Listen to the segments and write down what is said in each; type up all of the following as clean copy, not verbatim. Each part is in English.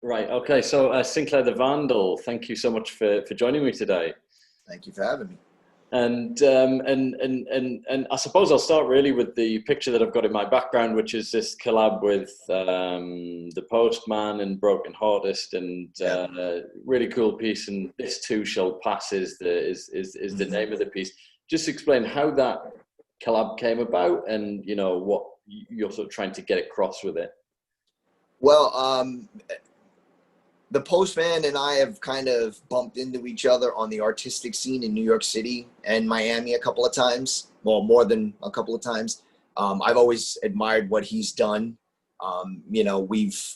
Right. Okay. So, Sinclair the Vandal, thank you so much for joining me today. Thank you for having me. And I suppose I'll start really with the picture that I've got in my background, which is this collab with the Postman and Broken Hartist, and Yeah. really cool piece. And this too shall pass is is the Mhm. name of the piece. Just explain how that collab came about, and what you're sort of trying to get across with it. Well, the Postman and I have kind of bumped into each other on the artistic scene in New York City and Miami a couple of times. Well, more than a couple of times. I've always admired what he's done. We've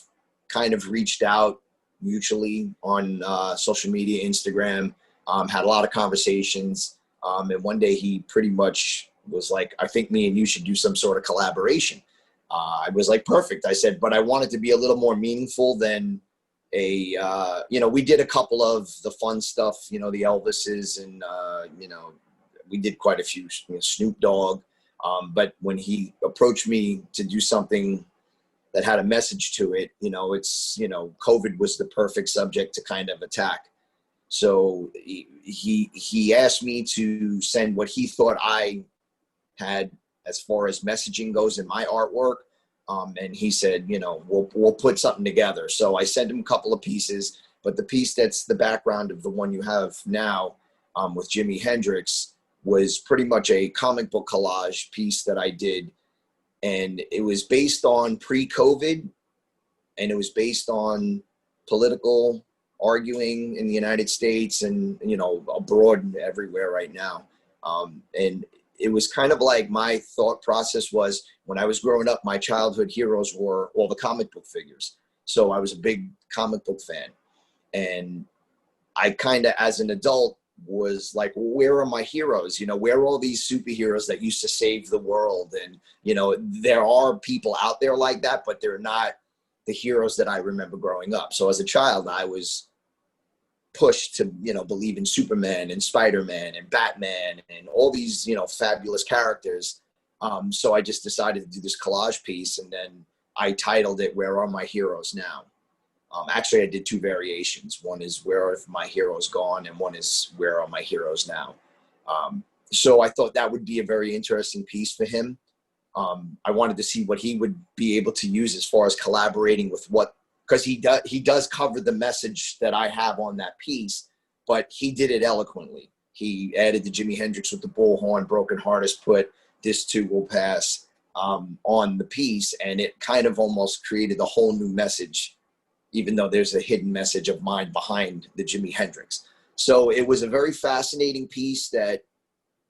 kind of reached out mutually on social media, Instagram, had a lot of conversations. And one day he pretty much was like, I think me and you should do some sort of collaboration. I was like, perfect. I said, but I want it to be a little more meaningful than we did a couple of the fun stuff, the Elvises, and we did quite a few, Snoop Dogg. But when he approached me to do something that had a message to it, COVID was the perfect subject to kind of attack. So he asked me to send what he thought I had as far as messaging goes in my artwork. And he said, we'll put something together. So I sent him a couple of pieces, but the piece that's the background of the one you have now, with Jimi Hendrix, was pretty much a comic book collage piece that I did. And it was based on pre-COVID, and it was based on political arguing in the United States and, abroad and everywhere right now. And it was kind of like my thought process was when I was growing up, my childhood heroes were all the comic book figures. So I was a big comic book fan. And I kind of, as an adult, was like, where are my heroes? Where are all these superheroes that used to save the world? And, there are people out there like that, but they're not the heroes that I remember growing up. So as a child, I was pushed to believe in Superman and Spider-Man and Batman and all these fabulous characters. So I just decided to do this collage piece, and then I titled it "Where Are My Heroes Now." Actually, I did two variations. One is "Where Have My Heroes Gone," and one is "Where Are My Heroes Now." So I thought that would be a very interesting piece for him. I wanted to see what he would be able to use as far as collaborating with because he does cover the message that I have on that piece, but he did it eloquently. He added the Jimi Hendrix with the bullhorn, Broken Hartist put "This Too Will Pass" on the piece, and it kind of almost created a whole new message, even though there's a hidden message of mine behind the Jimi Hendrix. So it was a very fascinating piece that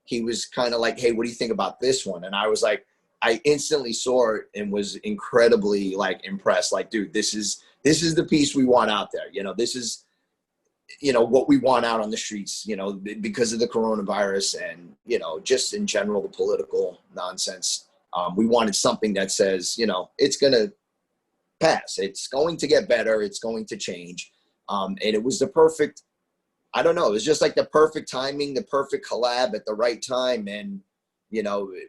he was kind of like, hey, what do you think about this one? And I was like, I instantly saw it and was incredibly impressed. Like, dude, this is the piece we want out there. This is, what we want out on the streets, because of the coronavirus and, just in general, the political nonsense. We wanted something that says, it's going to pass. It's going to get better. It's going to change. And it was the perfect, I don't know, it was just like the perfect timing, the perfect collab at the right time. And,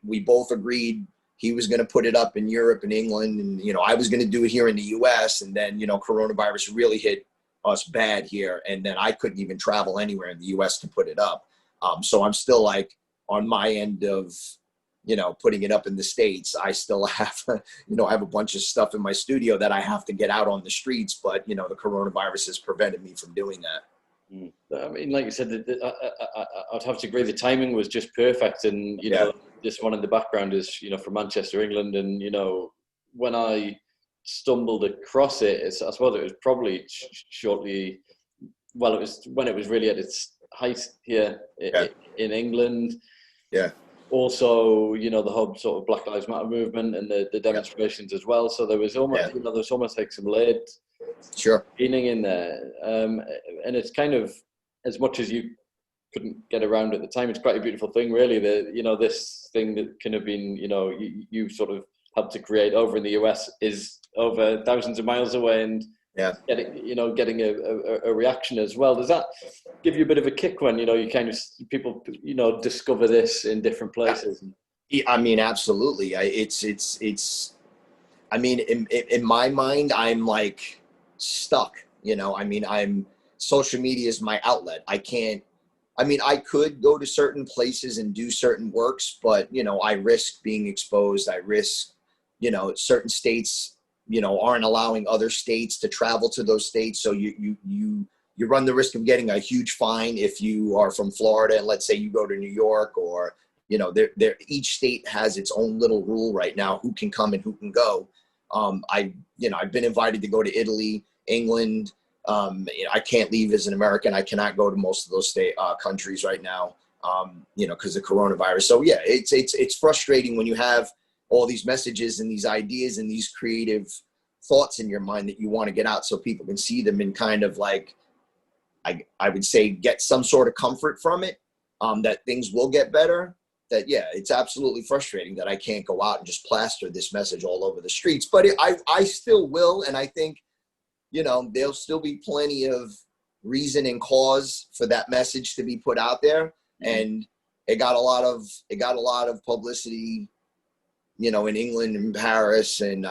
we both agreed he was going to put it up in Europe and England, and, I was going to do it here in the US. And then, coronavirus really hit us bad here. And then I couldn't even travel anywhere in the US to put it up. So I'm still on my end of, putting it up in the States. I still have, I have a bunch of stuff in my studio that I have to get out on the streets, but, the coronavirus has prevented me from doing that. I mean, like you said, I'd have to agree. The timing was just perfect, and this one in the background is from Manchester, England, and when I stumbled across it, I suppose it was probably shortly. Well, it was when it was really at its height here in England. Yeah. Also, the whole sort of Black Lives Matter movement and the demonstrations as well. So there was almost, there's almost like some late meaning in there. And it's kind of, as much as you couldn't get around at the time, it's quite a beautiful thing, really. This thing that can have been, you sort of had to create over in the US is over thousands of miles away, and getting a reaction as well. Does that give you a bit of a kick when you kind of people discover this in different places? I mean, absolutely. It's. I mean, in my mind, I'm like, stuck, you know. I mean, social media is my outlet. I could go to certain places and do certain works, but, you know, I risk being exposed. I risk, you know, certain states, you know, aren't allowing other states to travel to those states. So you run the risk of getting a huge fine if you are from Florida and let's say you go to New York, or, you know, each state has its own little rule right now, who can come and who can go. I've been invited to go to Italy, England. You know, I can't leave as an American. I cannot go to most of those countries right now, you know, because of coronavirus. So yeah, it's frustrating when you have all these messages and these ideas and these creative thoughts in your mind that you want to get out so people can see them and kind of like, I would say, get some sort of comfort from it, that things will get better. That, yeah, it's absolutely frustrating that I can't go out and just plaster this message all over the streets, but I still will. And I think, you know, there'll still be plenty of reason and cause for that message to be put out there. And it got a lot of publicity, you know, in England and Paris and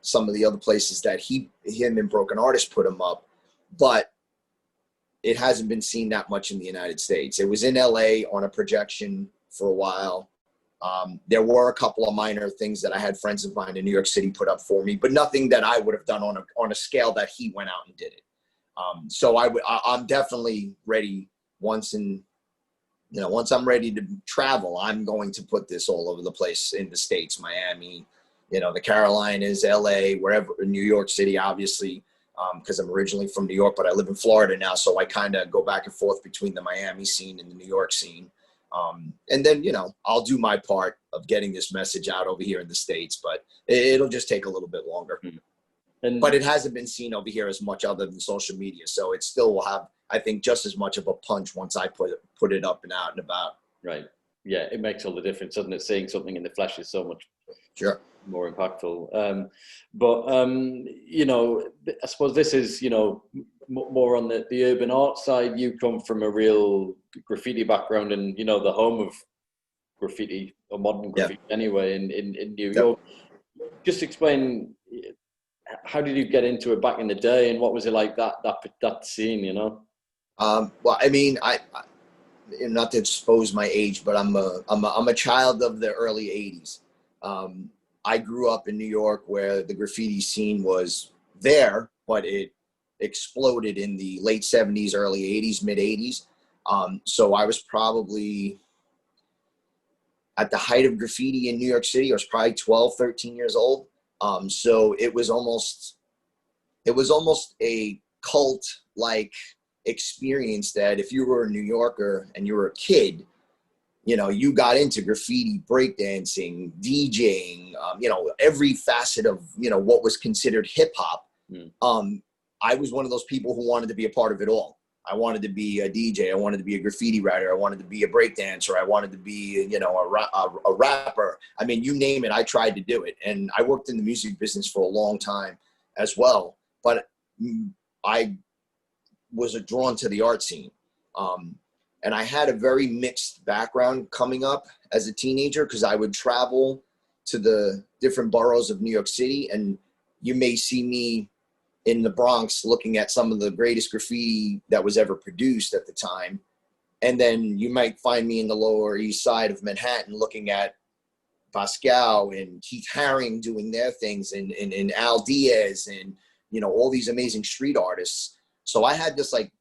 some of the other places that him and Broken Hartist put him up. But it hasn't been seen that much in the United States. It was in LA on a projection for a while. There were a couple of minor things that I had friends of mine in New York City put up for me, but nothing that I would have done on a scale that he went out and did it. So I'm definitely ready once I'm ready to travel, I'm going to put this all over the place in the States, Miami, you know, the Carolinas, LA, wherever, New York City, obviously, because I'm originally from New York, but I live in Florida now. So I kind of go back and forth between the Miami scene and the New York scene. And then, you know, I'll do my part of getting this message out over here in the States, but it'll just take a little bit longer. But it hasn't been seen over here as much other than social media. So it still will have, I think, just as much of a punch once I put it up and out and about. Right. Yeah, it makes all the difference, doesn't it? Seeing something in the flesh is so much more impactful. But you know, I suppose this is, you know, more on the urban art side. You come from a real graffiti background and, you know, the home of graffiti, or modern graffiti anyway, in New York. Just explain, how did you get into it back in the day, and what was it like that scene, you know? Well, I mean, I not to expose my age, but I'm a child of the early 80s. I grew up in New York where the graffiti scene was there, but it exploded in the late 70s, early 80s, mid 80s. So I was probably at the height of graffiti in New York City. I was probably 12, 13 years old. So it was almost a cult-like experience that if you were a New Yorker and you were a kid, you know, you got into graffiti, breakdancing, DJing, you know, every facet of, you know, what was considered hip hop. I was one of those people who wanted to be a part of it all. I wanted to be a DJ. I wanted to be a graffiti writer. I wanted to be a breakdancer. I wanted to be, you know, a rapper. I mean, you name it, I tried to do it. And I worked in the music business for a long time as well. But I was drawn to the art scene. And I had a very mixed background coming up as a teenager, because I would travel to the different boroughs of New York City, and you may see me in the Bronx looking at some of the greatest graffiti that was ever produced at the time. And then you might find me in the Lower East Side of Manhattan looking at Basquiat and Keith Haring doing their things, and Al Diaz, and, you know, all these amazing street artists. So I had this like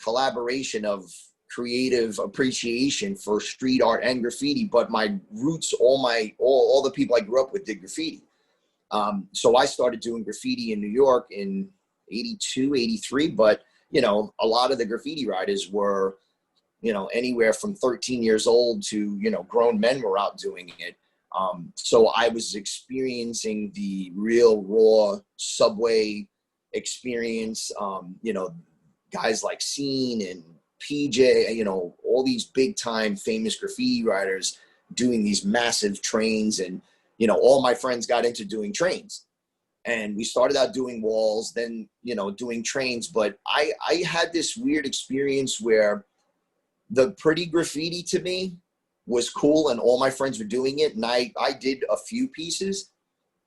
collaboration of creative appreciation for street art and graffiti, but my roots, all the people I grew up with did graffiti. So I started doing graffiti in New York in 82, 83, but, you know, a lot of the graffiti writers were, you know, anywhere from 13 years old to, you know, grown men were out doing it. So I was experiencing the real raw subway experience, you know, guys like Scene and PJ, you know, all these big time famous graffiti writers doing these massive trains. And, you know, all my friends got into doing trains, and we started out doing walls, then, you know, doing trains. But I had this weird experience where the pretty graffiti to me was cool and all my friends were doing it. And I did a few pieces,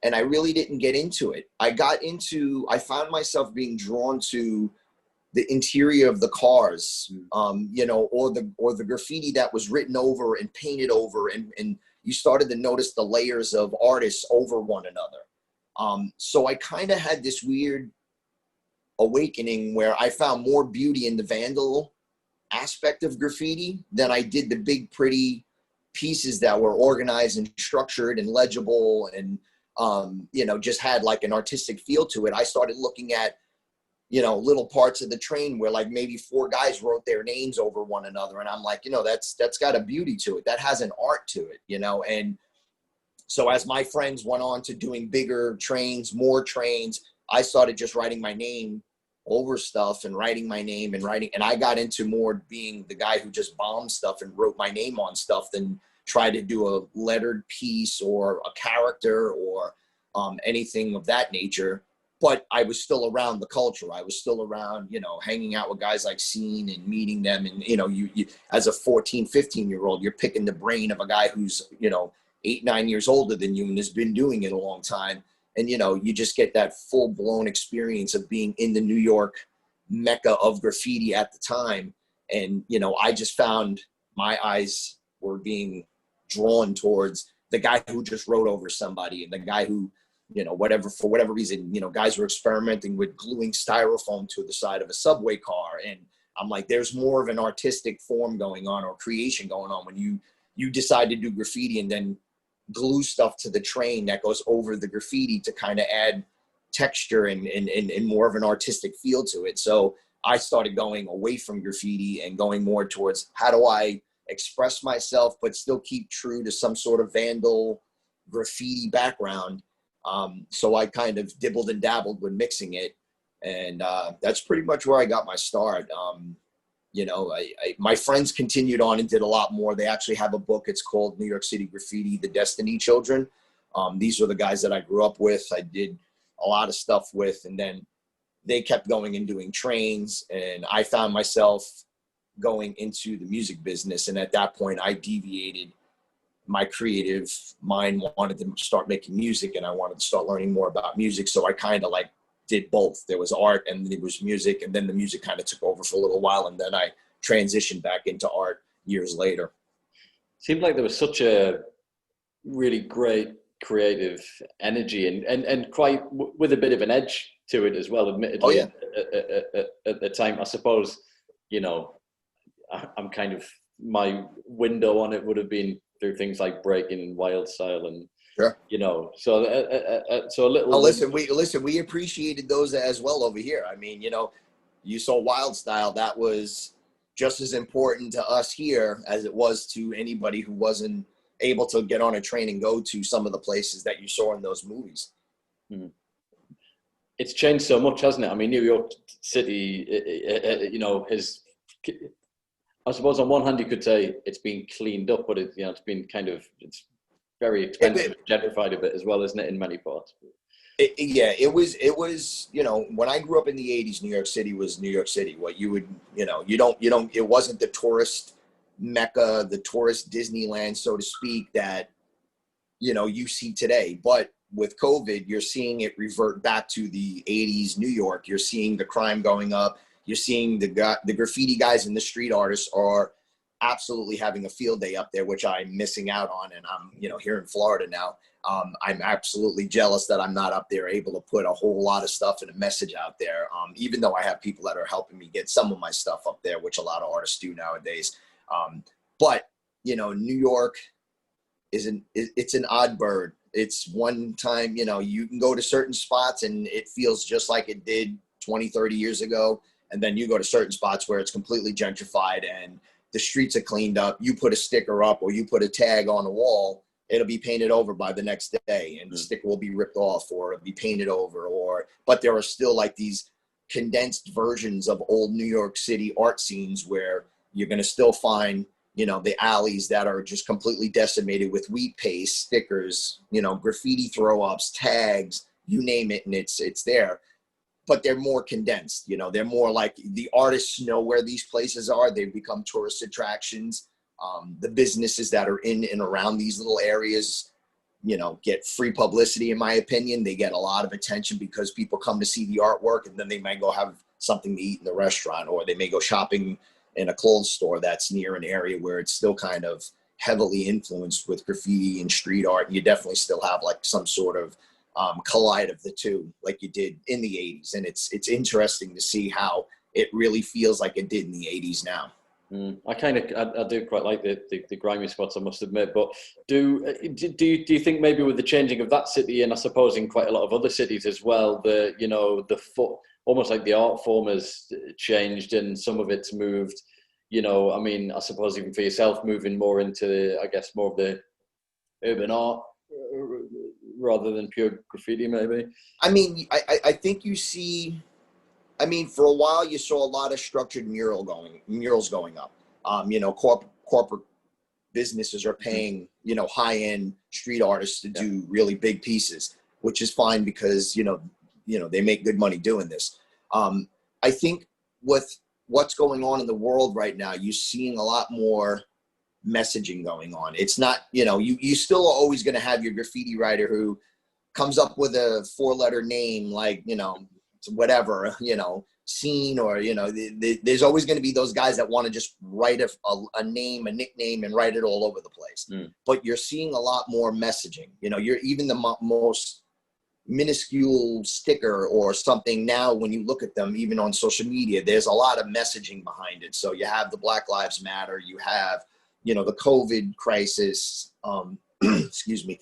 and I really didn't get into it. I found myself being drawn to the interior of the cars, you know, or the graffiti that was written over and painted over, and you started to notice the layers of artists over one another. So I kind of had this weird awakening where I found more beauty in the vandal aspect of graffiti than I did the big, pretty pieces that were organized and structured and legible and, you know, just had like an artistic feel to it. I started looking at, you know, little parts of the train where like maybe 4 guys wrote their names over one another. And I'm like, you know, that's got a beauty to it. That has an art to it, you know? And so as my friends went on to doing bigger trains, more trains, I started just writing my name over stuff and writing my name and writing. And I got into more being the guy who just bombed stuff and wrote my name on stuff than try to do a lettered piece or a character or anything of that nature. But I was still around the culture. I was still around, you know, hanging out with guys like Scene and meeting them. And, you know, you as a 14, 15-year-old, you're picking the brain of a guy who's, you know, 8, 9 years older than you and has been doing it a long time. And, you know, you just get that full blown experience of being in the New York mecca of graffiti at the time. And, you know, I just found my eyes were being drawn towards the guy who just wrote over somebody and the guy who, you know, for whatever reason, you know, guys were experimenting with gluing styrofoam to the side of a subway car. And I'm like, there's more of an artistic form going on or creation going on when you decide to do graffiti and then glue stuff to the train that goes over the graffiti to kind of add texture and more of an artistic feel to it. So I started going away from graffiti and going more towards how do I express myself, but still keep true to some sort of vandal graffiti background. So I kind of dibbled and dabbled with mixing it. And that's pretty much where I got my start. You know, my friends continued on and did a lot more. They actually have a book. It's called New York City Graffiti, The Destiny Children. These are the guys that I grew up with. I did a lot of stuff with, and then they kept going and doing trains. And I found myself going into the music business. And at that point I deviated. My creative mind wanted to start making music and I wanted to start learning more about music. So I kind of like did both. There was art and there was music, and then the music kind of took over for a little while, and then I transitioned back into art years later. Seemed like there was such a really great creative energy and quite with a bit of an edge to it as well, admittedly. Oh, yeah. At the time, I suppose, you know, I'm kind of, my window on it would have been through things like breaking and wild style and, sure. You know, so a little. Oh, we appreciated those as well over here. I mean, you know, you saw Wild Style. That was just as important to us here as it was to anybody who wasn't able to get on a train and go to some of the places that you saw in those movies. Mm-hmm. It's changed so much, hasn't it? I mean, New York City, you know, has. I suppose on one hand you could say it's been cleaned up, but it's been kind of very expensive, gentrified a bit as well, isn't it, in many parts? It was, you know, when I grew up in the 80s, New York City was New York City. What you would, you know, it wasn't the tourist mecca, the tourist Disneyland, so to speak, that, you know, you see today. But with COVID, you're seeing it revert back to the 80s New York. You're seeing the crime going up. You're seeing the graffiti guys and the street artists are absolutely having a field day up there, which I'm missing out on. And I'm, you know, here in Florida now. I'm absolutely jealous that I'm not up there able to put a whole lot of stuff and a message out there. Even though I have people that are helping me get some of my stuff up there, which a lot of artists do nowadays. But, you know, New York it's an odd bird. It's one time, you know, you can go to certain spots and it feels just like it did 20, 30 years ago. And then you go to certain spots where it's completely gentrified and the streets are cleaned up. You put a sticker up or you put a tag on the wall, it'll be painted over by the next day, and the sticker will be ripped off or it'll be painted over. But there are still like these condensed versions of old New York City art scenes where you're going to still find, you know, the alleys that are just completely decimated with wheat paste, stickers, you know, graffiti throw ups, tags, you name it. And it's there. But they're more condensed, you know, they're more like the artists know where these places are. They've become tourist attractions. The businesses that are in and around these little areas, get free publicity, in my opinion. They get a lot of attention because people come to see the artwork, and then they might go have something to eat in the restaurant, or they may go shopping in a clothes store that's near an area where it's still kind of heavily influenced with graffiti and street art. And you definitely still have like some sort of collide of the two, like you did in the 80s. And it's interesting to see how it really feels like it did in the 80s now. I do quite like the grimy spots, I must admit. But do you think maybe with the changing of that city, and I suppose in quite a lot of other cities as well, almost like the art form has changed and some of it's moved, I mean, I suppose even for yourself, moving more into, I guess, more of the urban art rather than pure graffiti, maybe? I mean, I think you see, I mean, for a while you saw a lot of structured murals going up. Corporate businesses are paying, high-end street artists to do really big pieces, which is fine because, they make good money doing this. I think with what's going on in the world right now, you're seeing a lot more messaging going on. It's not, you still are always going to have your graffiti writer who comes up with a 4-letter name, like, whatever, scene, or, there's always going to be those guys that want to just write a name, a nickname, and write it all over the place. But you're seeing a lot more messaging. You're even the most minuscule sticker or something now, when you look at them, even on social media, there's a lot of messaging behind it. So you have the Black Lives Matter, you have, the COVID crisis, excuse me.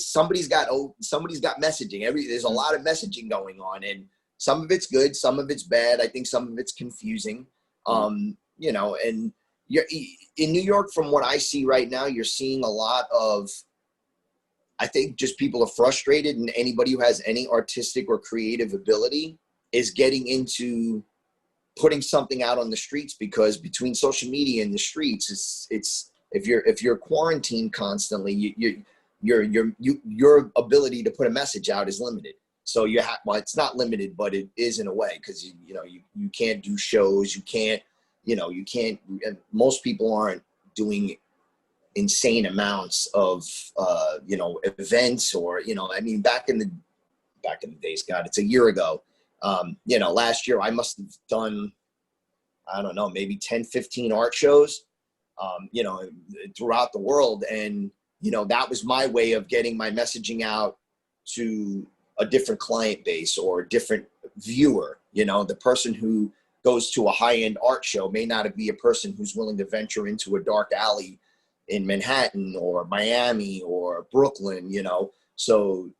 Somebody's got messaging. There's a lot of messaging going on, and some of it's good, some of it's bad. I think some of it's confusing. And you're in New York, from what I see right now, you're seeing a lot of, I think, just people are frustrated, and anybody who has any artistic or creative ability is getting into putting something out on the streets, because between social media and the streets, it's if you're quarantined constantly, your ability to put a message out is limited. So it's not limited, but it is in a way, because you can't do shows, you can't, most people aren't doing insane amounts of events, or I mean, back in the days, God, it's a year ago, last year I must have done, I don't know, maybe 10-15 art shows throughout the world, and that was my way of getting my messaging out to a different client base or a different viewer. The person who goes to a high-end art show may not be a person who's willing to venture into a dark alley in Manhattan or Miami or Brooklyn, so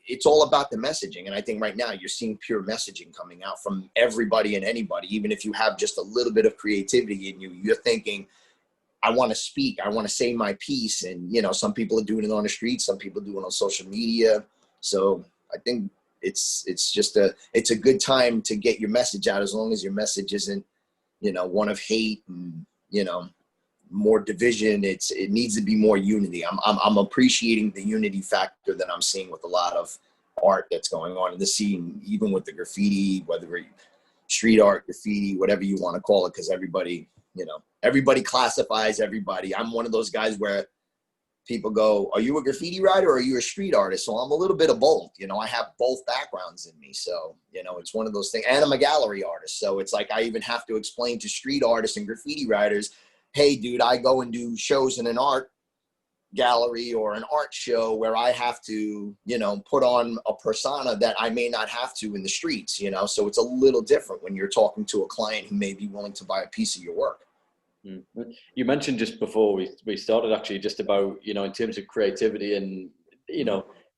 it's all about the messaging. And I think right now you're seeing pure messaging coming out from everybody and anybody. Even if you have just a little bit of creativity in you, you're thinking, I want to speak, I want to say my piece. And, some people are doing it on the street, some people do it on social media. So I think it's a good time to get your message out, as long as your message isn't, one of hate and, more division. It needs to be more unity. I'm appreciating the unity factor that I'm seeing with a lot of art that's going on in the scene, even with the graffiti, whether street art, graffiti, whatever you want to call it, because everybody classifies everybody. I'm one of those guys where people go, are you a graffiti writer or are you a street artist? So I'm a little bit of both. I have both backgrounds in me. So, it's one of those things. And I'm a gallery artist. So it's like I even have to explain to street artists and graffiti writers, hey, dude, I go and do shows in an art gallery or an art show where I have to, put on a persona that I may not have to in the streets, So it's a little different when you're talking to a client who may be willing to buy a piece of your work. You mentioned just before we started, actually, just about, in terms of creativity and,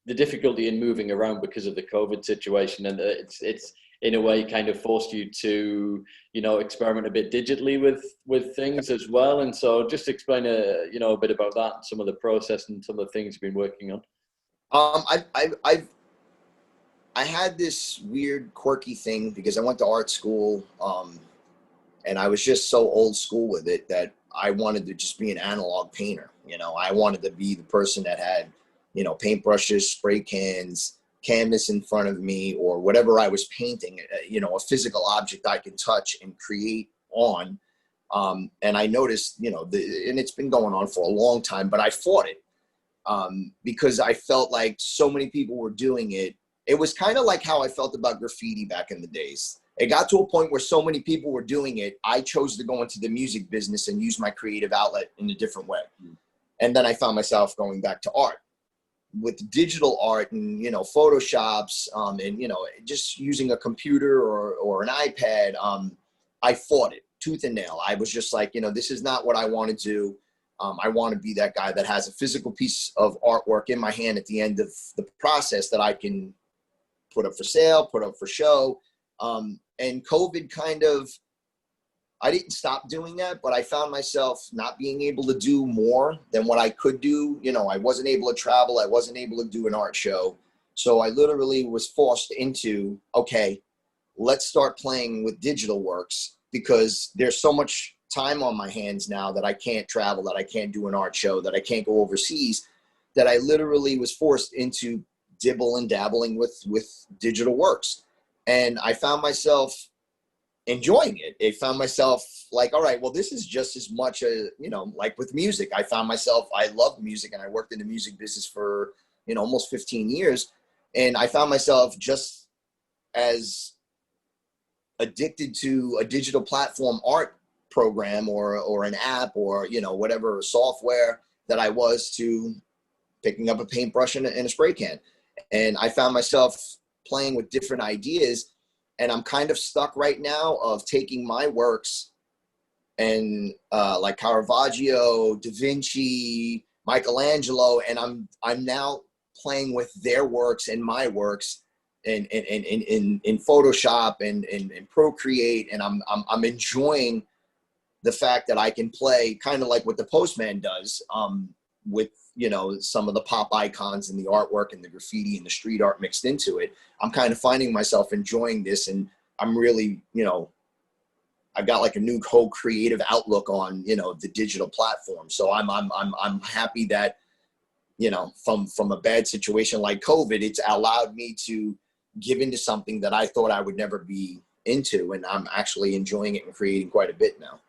the difficulty in moving around because of the COVID situation. And it's in a way kind of forced you to, experiment a bit digitally with things as well. And so just explain a bit about that, some of the process and some of the things you've been working on. I had this weird quirky thing because I went to art school, and I was just so old school with it that I wanted to just be an analog painter. I wanted to be the person that had, paintbrushes, spray cans, canvas in front of me, or whatever I was painting, a physical object I can touch and create on. And I noticed, and it's been going on for a long time, but I fought it. because I felt like so many people were doing it. It was kind of like how I felt about graffiti back in the days. It got to a point where so many people were doing it. I chose to go into the music business and use my creative outlet in a different way. And then I found myself going back to art. With digital art and, you know, Photoshops, and, you know, just using a computer or an iPad, I fought it tooth and nail. I was just like, you know, this is not what I want to do. I want to be that guy that has a physical piece of artwork in my hand at the end of the process that I can put up for sale, put up for show. And COVID kind of, I didn't stop doing that, but I found myself not being able to do more than what I could do. You know, I wasn't able to travel. I wasn't able to do an art show. So I literally was forced into, okay, let's start playing with digital works, because there's so much time on my hands now that I can't travel, that I can't do an art show, that I can't go overseas, that I literally was forced into dibble and dabbling with digital works. And I found myself enjoying it. I found myself like, all right, well, this is just as much a, you know, like with music, I found myself, I loved music and I worked in the music business for, you know, almost 15 years. And I found myself just as addicted to a digital platform art program or an app or, you know, whatever software that I was to picking up a paintbrush and a spray can. And I found myself playing with different ideas. And I'm kind of stuck right now of taking my works and like Caravaggio, Da Vinci, Michelangelo, and I'm now playing with their works and my works in Photoshop and Procreate, and I'm enjoying the fact that I can play kind of like what the Postman does with, you know, some of the pop icons and the artwork and the graffiti and the street art mixed into it. I'm kind of finding myself enjoying this, and I'm really, you know, I got like a new whole creative outlook on, you know, the digital platform. So I'm happy that, you know, from a bad situation like COVID, it's allowed me to give into something that I thought I would never be into, and I'm actually enjoying it and creating quite a bit now.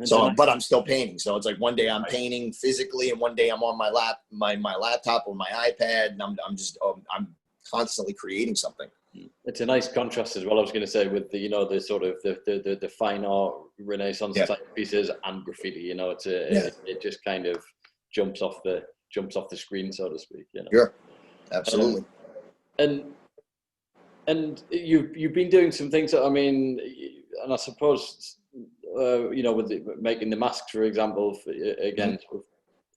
So, but I'm still painting. So it's like one day I'm painting physically, and one day I'm on my laptop or my iPad, and I'm constantly creating something. It's a nice contrast as well. I was going to say, with the, you know, the sort of the fine art Renaissance type pieces and graffiti. You know, it just kind of jumps off the screen, so to speak. You know. Sure, absolutely. And you've been doing some things that, I mean, and I suppose, you know, with making the masks, for example, again, sort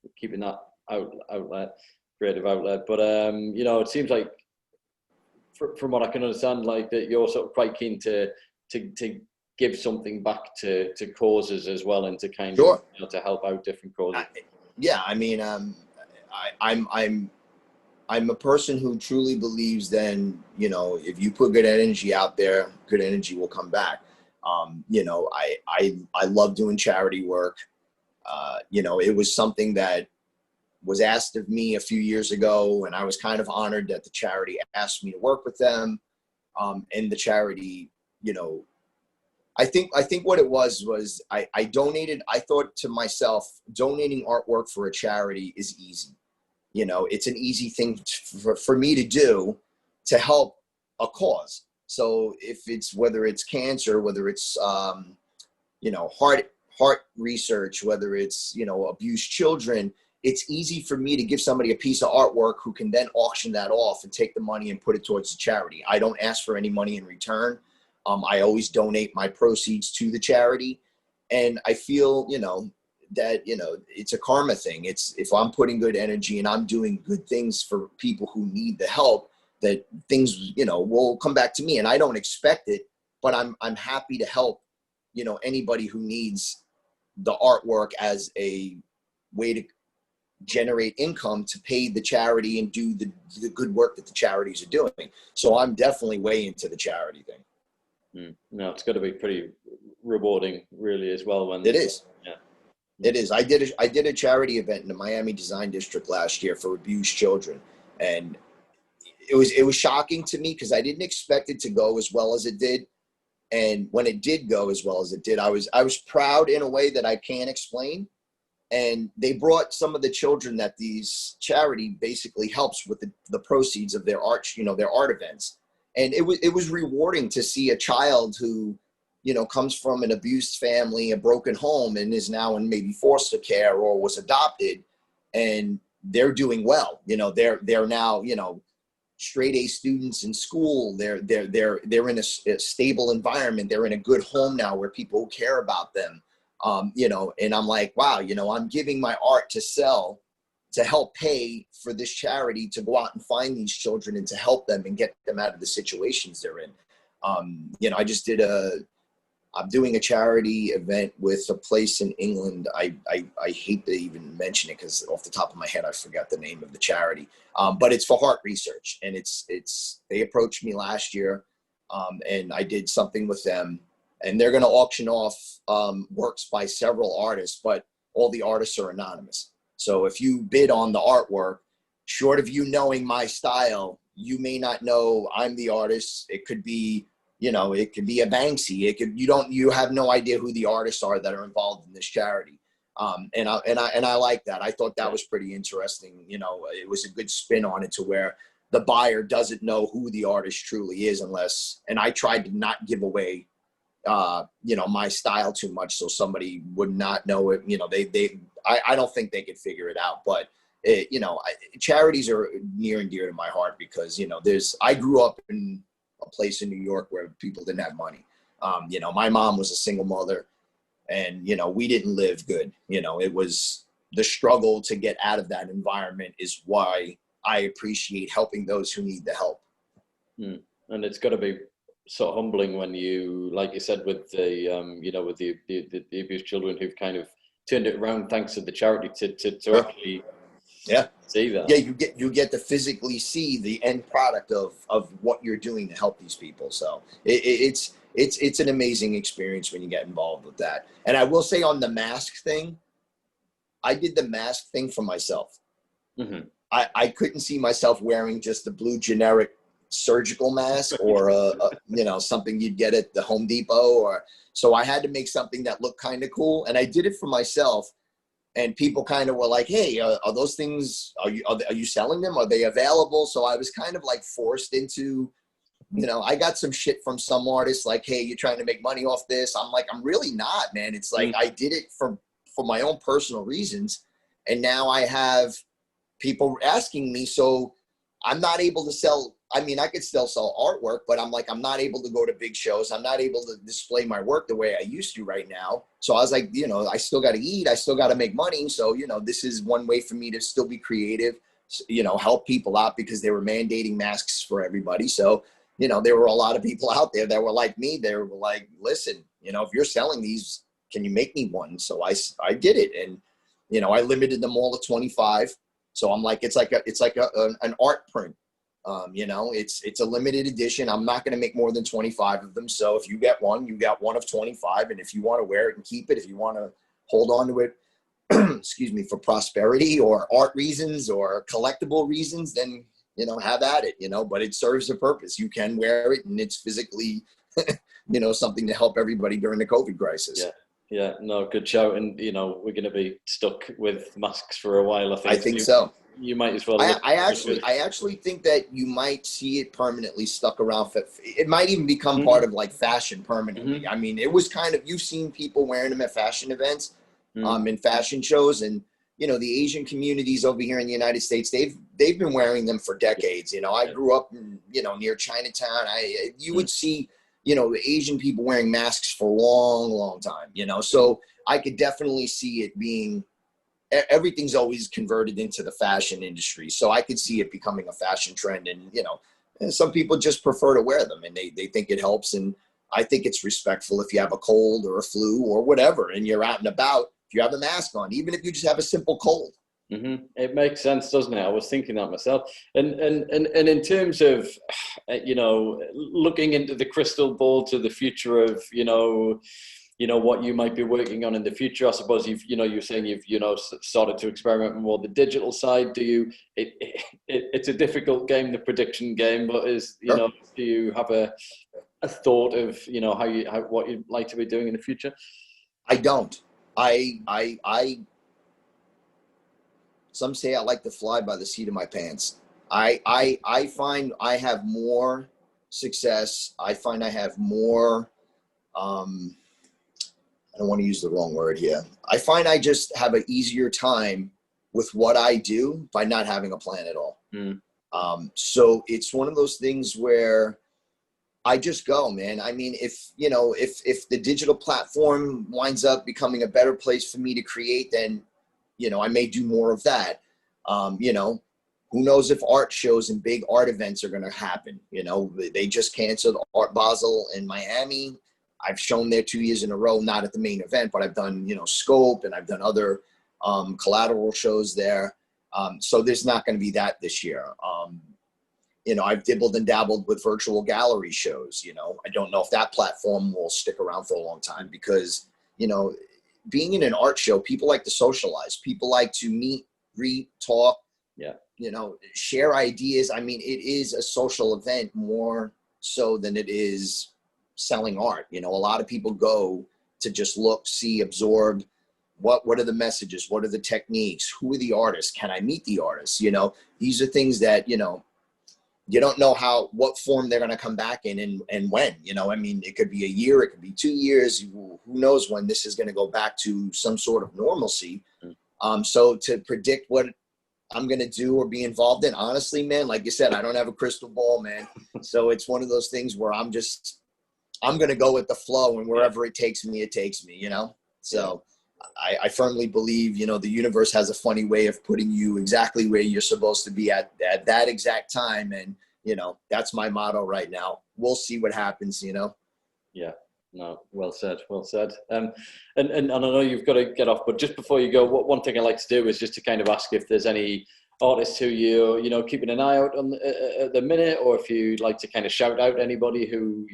of keeping that outlet, creative outlet. But you know, it seems like, from what I can understand, like that you're sort of quite keen to give something back to causes as well, and to kind of, you know, to help out different causes. Yeah, I mean, I'm a person who truly believes, then, you know, if you put good energy out there, good energy will come back. You know, I love doing charity work. You know, it was something that was asked of me a few years ago, and I was kind of honored that the charity asked me to work with them. And the charity, you know, I think what it was I donated. I thought to myself, donating artwork for a charity is easy. You know, it's an easy thing for me to do to help a cause. So if it's, whether it's cancer, whether it's, you know, heart research, whether it's, you know, abused children, it's easy for me to give somebody a piece of artwork who can then auction that off and take the money and put it towards the charity. I don't ask for any money in return. I always donate my proceeds to the charity. And I feel, you know, that, you know, it's a karma thing. It's, if I'm putting good energy and I'm doing good things for people who need the help, that things, you know, will come back to me. And I don't expect it, but I'm happy to help, you know, anybody who needs the artwork as a way to generate income to pay the charity and do the good work that the charities are doing. So I'm definitely way into the charity thing. No, it's got to be pretty rewarding, really, as well. When it is. Yeah. It is. I did a charity event in the Miami Design District last year for abused children, and it was shocking to me because I didn't expect it to go as well as it did. And when it did go as well as it did, I was proud in a way that I can't explain. and they brought some of the children that these charity basically helps with the proceeds of their art, their art events. And it was rewarding to see a child who, comes from an abused family, a broken home, and is now in maybe foster care or was adopted, and they're doing well. They're now, straight A students in school. They're in a stable environment. They're in a good home now where people care about them. And I'm like, wow, I'm giving my art to sell to help pay for this charity to go out and find these children and to help them and get them out of the situations they're in. I'm doing a charity event with a place in England. I hate to even mention it because off the top of my head, I forgot the name of the charity. But it's for heart research, and they approached me last year, and I did something with them, and they're going to auction off works by several artists, but all the artists are anonymous. So if you bid on the artwork, short of you knowing my style, you may not know I'm the artist. It could be, it could be a Banksy. You have no idea who the artists are that are involved in this charity. And I like that. I thought that was pretty interesting. It was a good spin on it to where the buyer doesn't know who the artist truly is and I tried to not give away, my style too much. So somebody would not know it. I don't think they could figure it out, but charities are near and dear to my heart because, I grew up in a place in New York where people didn't have money. My mom was a single mother and, we didn't live good. It was the struggle to get out of that environment is why I appreciate helping those who need the help. And it's got to be sort of humbling when you, like you said, with the, with the abused children who've kind of turned it around thanks to the charity to actually see that. Yeah, you get to physically see the end product of what you're doing to help these people. So it's an amazing experience when you get involved with that. And I will say on the mask thing, I did the mask thing for myself. Mm-hmm. I couldn't see myself wearing just the blue generic surgical mask or something you'd get at the Home Depot so I had to make something that looked kind of cool, and I did it for myself. And people kind of were like, hey, are those things, are you selling them? Are they available? So I was kind of like forced into, I got some shit from some artists like, hey, you're trying to make money off this. I'm like, I'm really not, man. It's like, I did it for my own personal reasons. And now I have people asking me, so I'm not able to sell. I mean, I could still sell artwork, but I'm like, I'm not able to go to big shows. I'm not able to display my work the way I used to right now. So I was like, I still got to eat. I still got to make money. So, this is one way for me to still be creative, help people out because they were mandating masks for everybody. So, there were a lot of people out there that were like me. They were like, listen, if you're selling these, can you make me one? So I did it. And, I limited them all to 25. So I'm like, it's like an art print. It's a limited edition. I'm not going to make more than 25 of them. So if you get one, you got one of 25. And if you want to wear it and keep it, if you want to hold on to it, excuse me, for prosperity or art reasons or collectible reasons, then, have at it, but it serves a purpose. You can wear it and it's physically, something to help everybody during the COVID crisis. Yeah, no, good shout. And, we're going to be stuck with masks for a while, I think. So. You might as well. I actually think that you might see it permanently stuck around. It might even become part of like fashion permanently. I mean, it was kind of, you've seen people wearing them at fashion events, in fashion shows. And, the Asian communities over here in the United States, they've been wearing them for decades. I grew up, near Chinatown. You would see, Asian people wearing masks for a long, long time, so I could definitely see it being, everything's always converted into the fashion industry. So I could see it becoming a fashion trend and, some people just prefer to wear them and they think it helps. And I think it's respectful if you have a cold or a flu or whatever, and you're out and about, if you have a mask on, even if you just have a simple cold. Mm-hmm. It makes sense, doesn't it? I was thinking that myself. And in terms of, looking into the crystal ball to the future of, what you might be working on in the future, I suppose you're saying you've started to experiment with more the digital side. It's a difficult game, the prediction game, but do you have a thought of, what you'd like to be doing in the future? I don't. Some say I like to fly by the seat of my pants. I find I have more success. I find I have more, I don't want to use the wrong word here. I find I just have an easier time with what I do by not having a plan at all. So it's one of those things where I just go, man. I mean, if the digital platform winds up becoming a better place for me to create, then, I may do more of that. Who knows if art shows and big art events are going to happen. They just canceled Art Basel in Miami. I've shown there 2 years in a row, not at the main event, but I've done, Scope, and I've done other collateral shows there. So there's not going to be that this year. I've dibbled and dabbled with virtual gallery shows. I don't know if that platform will stick around for a long time because, being in an art show, people like to socialize. People like to meet, greet, talk, share ideas. I mean, it is a social event more so than it is selling art. A lot of people go to just look, see, absorb. What are the messages? What are the techniques? Who are the artists? Can I meet the artists? These are things that, you don't know what form they're going to come back in and when. I mean, it could be a year, it could be 2 years. Who knows when this is going to go back to some sort of normalcy. So to predict what I'm going to do or be involved in, honestly, man, like you said, I don't have a crystal ball, man. So it's one of those things where I'm going to go with the flow, and wherever it takes me, it takes me, So I firmly believe, the universe has a funny way of putting you exactly where you're supposed to be at that exact time. And, that's my motto right now. We'll see what happens, Yeah, no, well said, well said. And I know you've got to get off, but just before you go, one thing I like to do is just to kind of ask if there's any artists who you're, keeping an eye out on at the minute, or if you'd like to kind of shout out anybody who,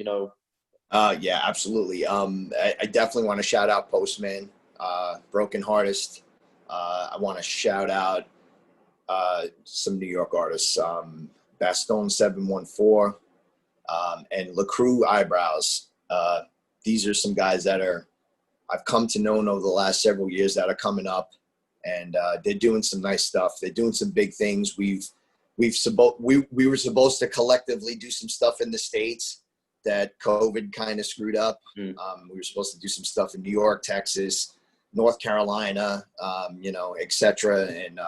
Yeah, absolutely. I definitely want to shout out Postman, Broken Hartist. I want to shout out some New York artists, Baston 714, and LaCrue Eyebrows. These are some guys that I've come to know over the last several years that are coming up, and they're doing some nice stuff. They're doing some big things. We were supposed to collectively do some stuff in the States that COVID kind of screwed up. We were supposed to do some stuff in New York, Texas, North Carolina, et cetera. And,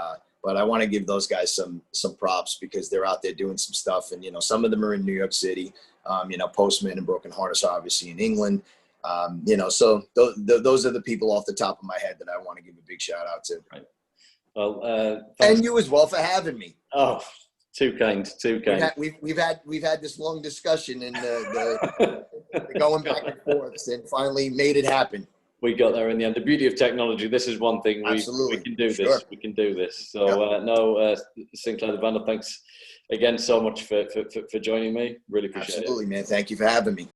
but I want to give those guys some props because they're out there doing some stuff. And, some of them are in New York City, Postman and Broken Hartist, obviously in England. So those are the people off the top of my head that I want to give a big shout out to. Right. Well, and you as well for having me. Oh, too kind. We've had this long discussion and the going back and forth, and finally made it happen. We got there in the end. The beauty of technology, this is one thing we can do. Sure. We can do this. So Sinclair The Vandal, thanks again so much for joining me. Really appreciate it. Absolutely, man. Thank you for having me.